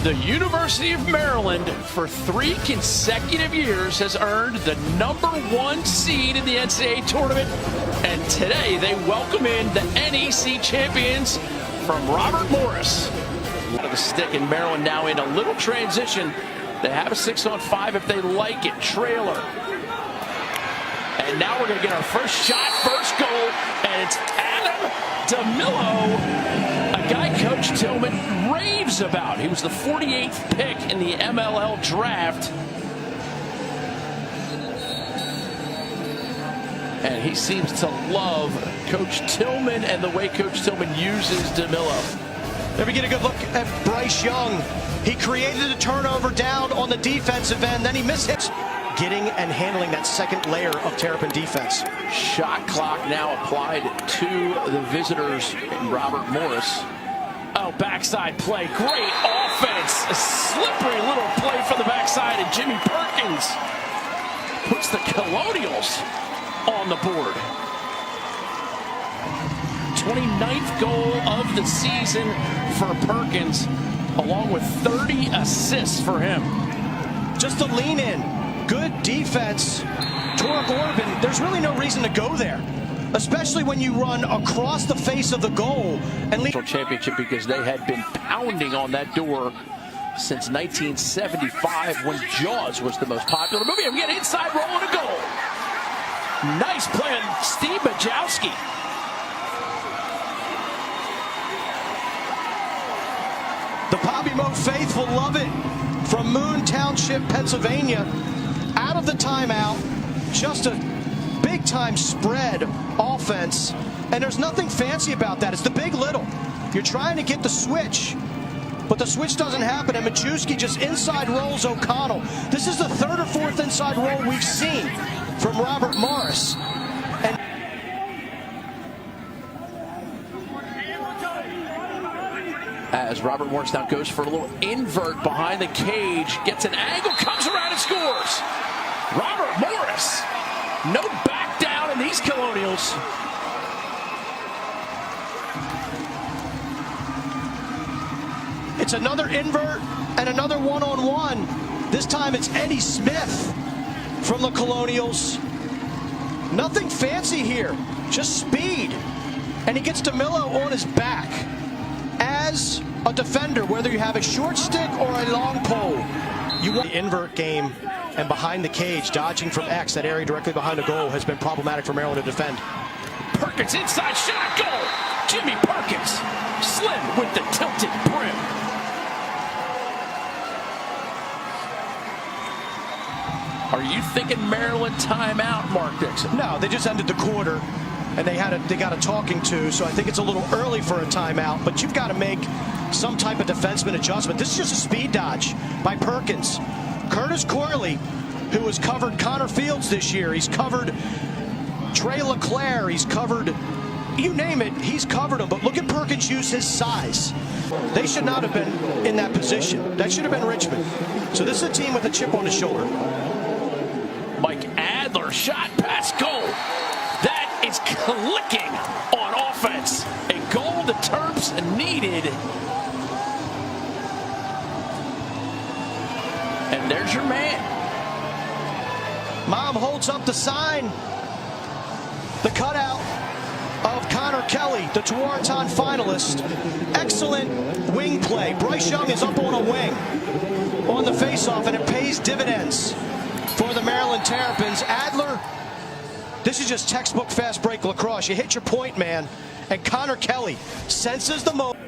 The University of Maryland, for 3 consecutive years, has earned the #1 seed in the NCAA tournament. And today they welcome in the NEC champions from Robert Morris. Out of the stick, and Maryland now in a little transition. They have a 6-on-5 if they like it. Trailer. And now we're going to get our first shot, first goal, and it's Adam DeMillo, a guy Coach Tillman raves about. He was the 48th pick in the MLL draft. And he seems to love Coach Tillman and the way Coach Tillman uses DeMillo. There we get a good look at Bryce Young. He created a turnover down on the defensive end, then he missed hits. Getting and handling that second layer of Terrapin defense. Shot clock now applied to the visitors in Robert Morris. Oh, backside play. Great offense. A slippery little play from the backside, and Jimmy Perkins puts the Colonials on the board. 29th goal of the season for Perkins, along with 30 assists for him. Just a lean in. Good defense. Torek Orban, there's really no reason to go there, especially when you run across the face of the goal and lead. Championship, because they had been pounding on that door since 1975 when Jaws was the most popular movie. And we get inside roll and a goal. Nice play on Steve Majowski. The Bobby Moe faithful love it from Moon Township, Pennsylvania. Out of the timeout, just a big-time spread offense, and there's nothing fancy about that. It's the big little. You're trying to get the switch, but the switch doesn't happen, and Majewski just inside rolls O'Connell. This is the 3rd or 4th inside roll we've seen from Robert Morris. And as Robert Morris now goes for a little invert behind the cage, gets an angle, comes around and scores. Robert Morris, no back down in these Colonials. it's another invert and another one-on-one. This time it's Eddie Smith from the Colonials. Nothing fancy here, just speed. And he gets DeMillo on his back. As a defender, whether you have a short stick or a long pole, you want the invert game, and behind the cage, dodging from X, that area directly behind the goal has been problematic for Maryland to defend. Perkins inside shot, goal. Jimmy Perkins, slim with the tilted brim. Are you thinking Maryland timeout, Mark Dixon? No, they just ended the quarter, and they got a talking to, so I think it's a little early for a timeout, but you've got to make some type of defenseman adjustment. This is just a speed dodge by Perkins. Curtis Corley, who has covered Connor Fields this year, he's covered Trey LeClaire, he's covered, you name it, he's covered him, but look at Perkins use his size. They should not have been in that position. That should have been Richmond. So this is a team with a chip on his shoulder. Mike Adler, shot, pass, goal. That is clicking on offense. A goal the Terps needed. And there's your man. Mom holds up the sign. The cutout of Connor Kelly, the Tewaaraton finalist. Excellent wing play. Bryce Young is up on a wing on the faceoff, and it pays dividends for the Maryland Terrapins. Adler, this is just textbook fast break lacrosse. You hit your point, man. And Connor Kelly senses the moment.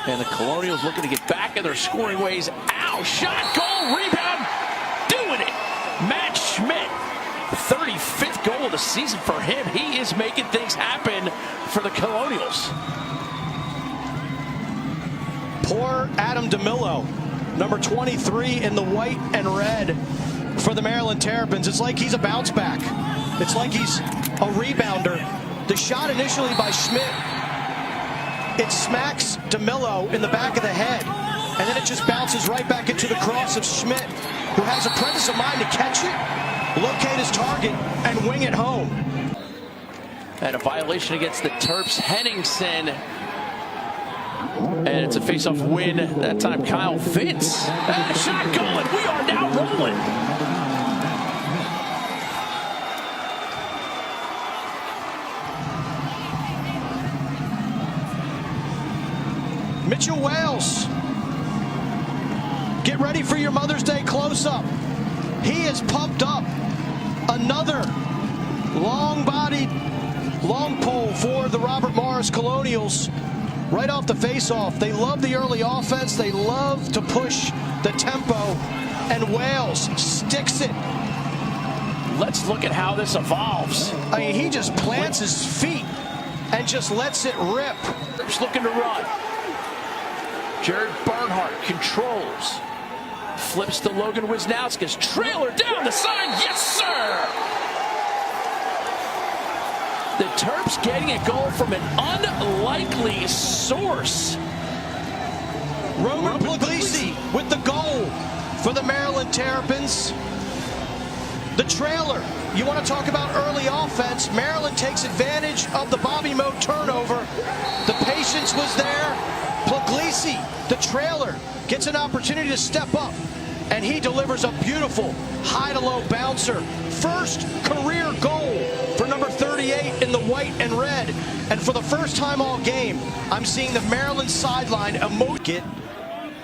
And the Colonials looking to get back in their scoring ways. Ow, shot, goal, rebound, doing it. Matt Schmidt, the 35th goal of the season for him. He is making things happen for the Colonials. Poor Adam DeMillo, number 23 in the white and red for the Maryland Terrapins. It's like he's a bounce back. It's like he's a rebounder. The shot initially by Schmidt, it smacks DeMillo in the back of the head, and then it just bounces right back into the cross of Schmidt, who has a presence of mind to catch it, locate his target, and wing it home. And a violation against the Terps. Henningsen And it's a face-off win. That time, Kyle Vince. Shot going. We are now rolling. Mitchell Wales. Get ready for your Mother's Day close-up. He is pumped up. Another long-bodied long pole for the Robert Morris Colonials. Right off the face-off. They love the early offense. They love to push the tempo. And Wales sticks it. Let's look at how this evolves. I mean, he just plants his feet and just lets it rip. Terps looking to run. Jared Bernhardt controls. Flips to Logan Wisnauskas. Trailer down the side. Yes, sir! The Terps getting a goal from an unlikely source. Roman Puglisi with the goal for the Maryland Terrapins. The trailer. You want to talk about early offense. Maryland takes advantage of the Bobby Moe turnover. The patience was there. Puglisi, the trailer, gets an opportunity to step up. And he delivers a beautiful high-to-low bouncer. First career goal for number 38 in the white and red. And for the first time all game, I'm seeing the Maryland sideline get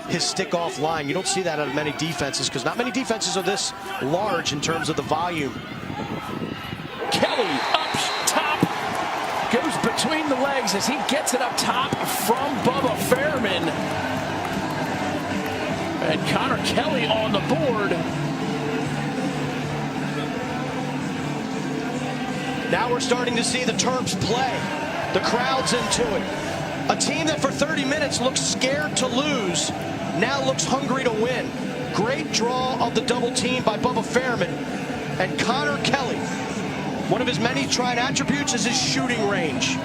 his stick off line. You don't see that out of many defenses because not many defenses are this large in terms of the volume. Kelly up top. Goes between the legs as he gets it up top from Bubba Fairman. And Connor Kelly on the board. Now we're starting to see the Terps play. The crowd's into it. A team that for 30 minutes looks scared to lose now looks hungry to win. Great draw of the double team by Bubba Fairman. And Connor Kelly, one of his many tried attributes is his shooting range.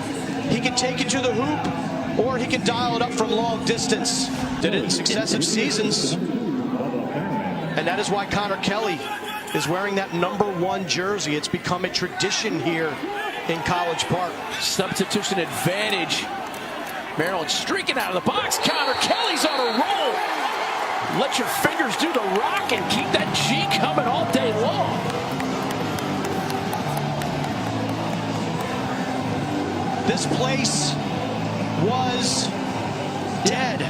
He can take it to the hoop, or he can dial it up from long distance. Did it in successive seasons. And that is why Connor Kelly is wearing that #1 jersey. It's become a tradition here in College Park. Substitution advantage. Maryland streaking out of the box. Connor Kelly's on a roll. Let your fingers do the rock and keep that G coming all day long. This place was dead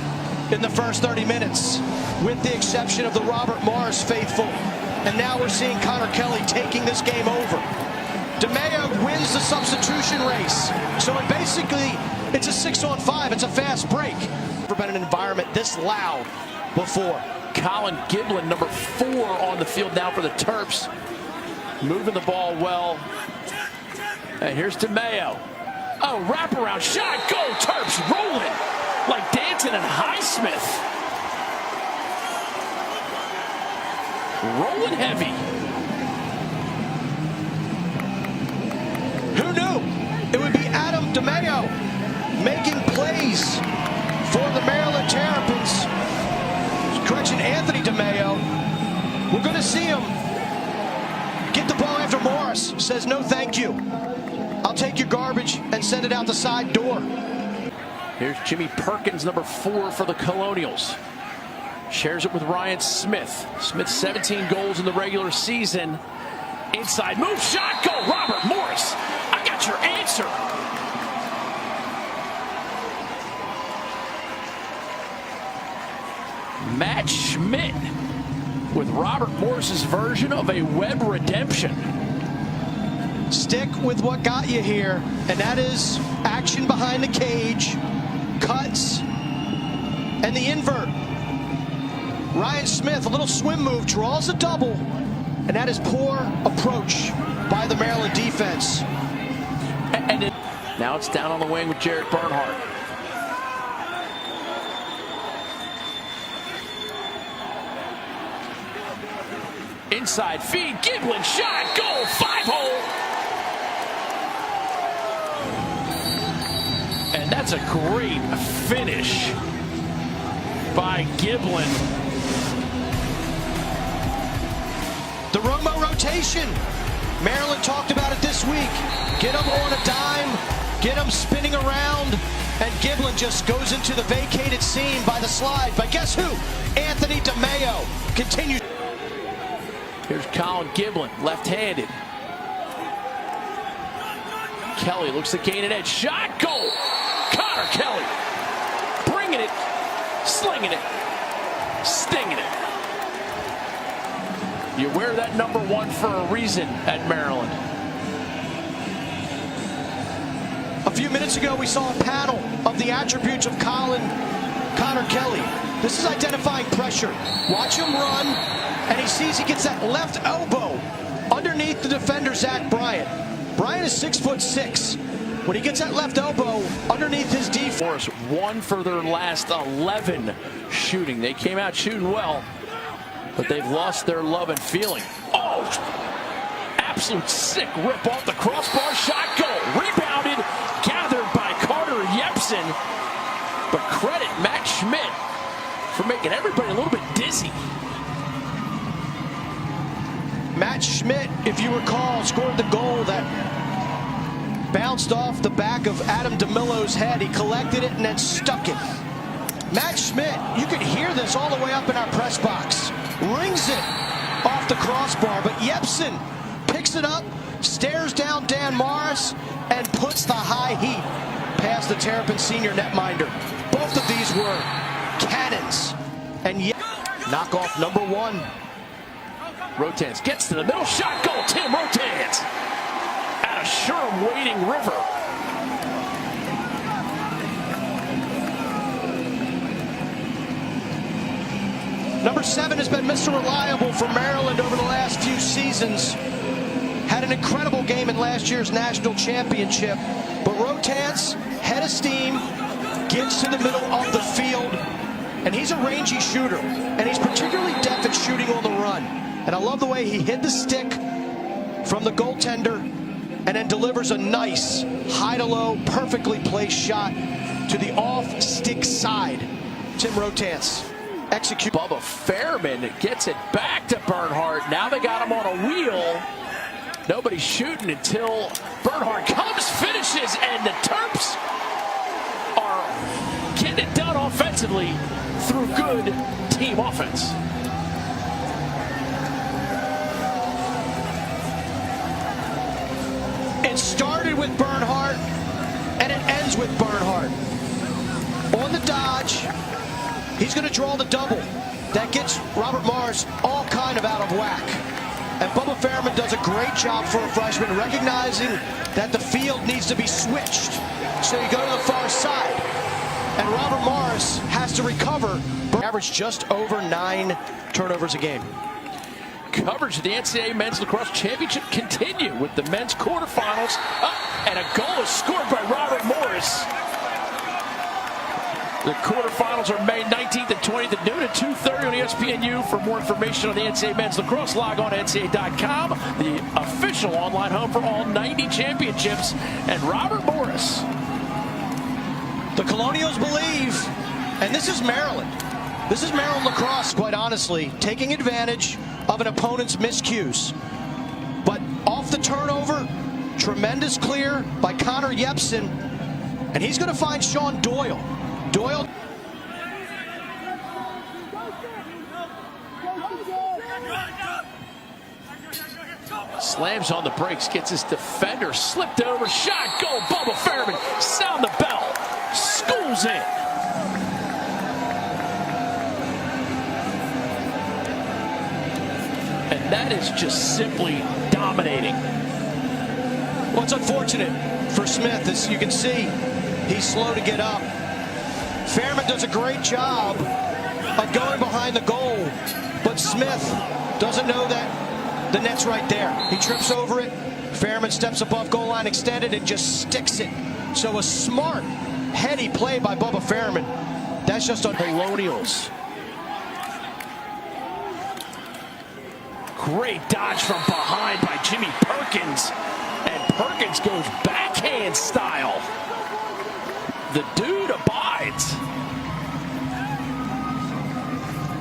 in the first 30 minutes, with the exception of the Robert Morris faithful. And now we're seeing Connor Kelly taking this game over. DeMeo wins the substitution race. So it's a 6-on-5. It's a fast break. Never been an environment this loud before. Colin Giblin, number 4 on the field now for the Terps. Moving the ball well. And here's DeMeo. Oh, wraparound shot. Go Terps, rolling like Danton and Highsmith. Rolling heavy. Who knew it would be Adam DeMeo making plays for the Maryland Terrapins? Correction, Anthony DeMeo. We're going to see him get the ball after Morris says no thank you. I'll take your garbage and send it out the side door. Here's Jimmy Perkins, number 4 for the Colonials. Shares it with Ryan Smith. Smith 17 goals in the regular season. Inside move, shot, go Robert Morris. I got your answer. Matt Schmidt with Robert Morris's version of a web redemption. Stick with what got you here, and that is action behind the cage, cuts, and the invert. Ryan Smith, a little swim move, draws a double, and that is poor approach by the Maryland defense. And now it's down on the wing with Jared Bernhardt. Inside feed, Giblin shot, goal, 5-hole. And that's a great finish by Giblin. The Romo rotation. Maryland talked about it this week. Get them on a dime, get them spinning around, And Giblin just goes into the vacated scene by the slide. But guess who? Anthony DeMeo continues. Here's Colin Giblin, left-handed. Kelly looks to gain an edge. Shot, goal! Connor Kelly. Bringing it, slinging it, stinging it. You wear that number 1 for a reason at Maryland. A few minutes ago, we saw a panel of the attributes of Connor Kelly. This is identifying pressure. Watch him run, and he sees he gets that left elbow underneath the defender, Zach Bryant. Bryant is 6'6". When he gets that left elbow underneath his defense. 1 for their last 11 shooting. They came out shooting well, but they've lost their love and feeling. Oh, absolute sick rip off the crossbar. Shot, goal. Rebounded, gathered by Carter Yepsen. But credit Matt Schmidt for making everybody a little bit dizzy. Matt Schmidt, if you recall, scored the goal that bounced off the back of Adam DeMillo's head. He collected it and then stuck it. Matt Schmidt, you could hear this all the way up in our press box. Rings it off the crossbar, but Yepsen picks it up, stares down Dan Morris, and puts the high heat past the Terrapin senior netminder. Both of these were cannons. And knockoff number 1. Rotans gets to the middle, shot, goal, Tim Rotans. Out of Sherm-Wading River. Number 7 has been Mr. Reliable for Maryland over the last few seasons. Had an incredible game in last year's national championship. But Rotans, head of steam, gets to the middle of the field. And he's a rangy shooter. And he's particularly deft at shooting on the run. And I love the way he hid the stick from the goaltender and then delivers a nice high-to-low, perfectly placed shot to the off-stick side. Tim Rotans execute. Bubba Fairman gets it back to Bernhardt. Now they got him on a wheel. Nobody's shooting until Bernhardt comes, finishes, and the Terps are getting it done offensively through good team offense. It started with Bernhardt, and it ends with Bernhardt. On the dodge, he's going to draw the double. That gets Robert Morris all kind of out of whack. And Bubba Fairman does a great job for a freshman, recognizing that the field needs to be switched. So you go to the far side, and Robert Morris has to recover. Average just over 9 turnovers a game. Coverage of the NCAA Men's Lacrosse Championship continue with the men's quarterfinals. And a goal is scored by Robert Morris. The quarterfinals are May 19th and 20th at noon at 2:30 on ESPNU. For more information on the NCAA Men's Lacrosse, log on to NCAA.com, the official online home for all 90 championships. And Robert Morris. The Colonials believe, and this is Maryland. This is Maryland lacrosse, quite honestly, taking advantage of an opponent's miscues. But off the turnover, tremendous clear by Connor Yepsen, and he's going to find Sean Doyle. Doyle. Slams on the brakes, gets his defender slipped over, shot, goal, Bubba Fairman, sound the bell, schools in. And that is just simply dominating. Well, it's unfortunate for Smith, as you can see, he's slow to get up. Fairman does a great job of going behind the goal, but Smith doesn't know that the net's right there. He trips over it. Fairman steps above goal line extended and just sticks it. So a smart, heady play by Bubba Fairman. That's just on Colonials. Great dodge from behind by Jimmy Perkins. And Perkins goes backhand style. The dude abides.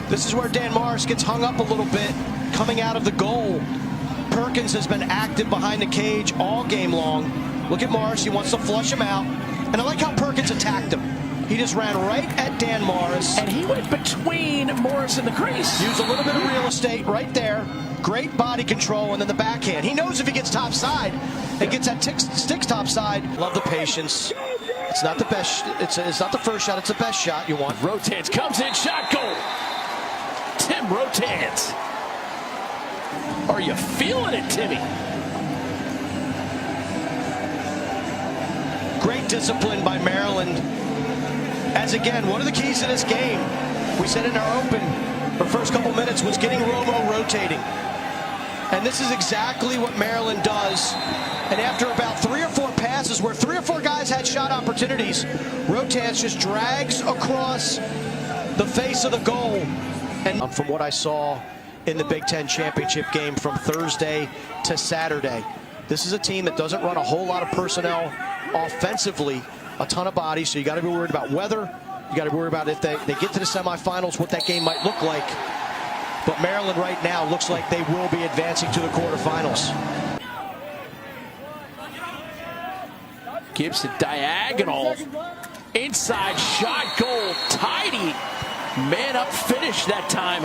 This is where Dan Morris gets hung up a little bit coming out of the goal. Perkins has been active behind the cage all game long. Look at Morris. He wants to flush him out. And I like how Perkins attacked him. He just ran right at Dan Morris. And he went between Morris and the crease. Used a little bit of real estate right there. Great body control, and then the backhand. He knows if he gets topside and gets that sticks topside. Love the patience. It's not the best. It's not the first shot. It's the best shot you want. Rotates, comes in, shot, goal. Tim Rotates. Are you feeling it, Timmy? Great discipline by Maryland. As again, one of the keys to this game, we said in our open, the first couple minutes was getting Romo rotating. And this is exactly what Maryland does. And after about 3 or 4 passes where 3 or 4 guys had shot opportunities, Rotates just drags across the face of the goal. And from what I saw in the Big Ten championship game from Thursday to Saturday, this is a team that doesn't run a whole lot of personnel offensively, a ton of bodies, so you got to be worried about weather. You got to be worried about if they get to the semifinals, what that game might look like. But Maryland right now looks like they will be advancing to the quarterfinals. Gives it diagonal. Inside shot, goal. Tidy. Man up finish that time.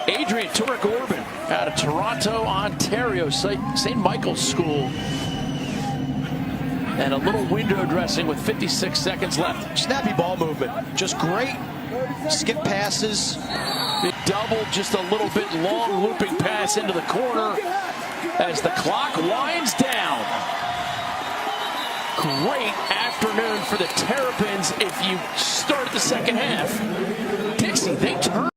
Adrian Turek-Orban out of Toronto, Ontario, St. Michael's School. And a little window dressing with 56 seconds left. Snappy ball movement. Just great skip passes. It doubled, just a little bit long looping pass into the corner as the clock winds down. Great afternoon for the Terrapins if you start the second half. Dixie, they turn.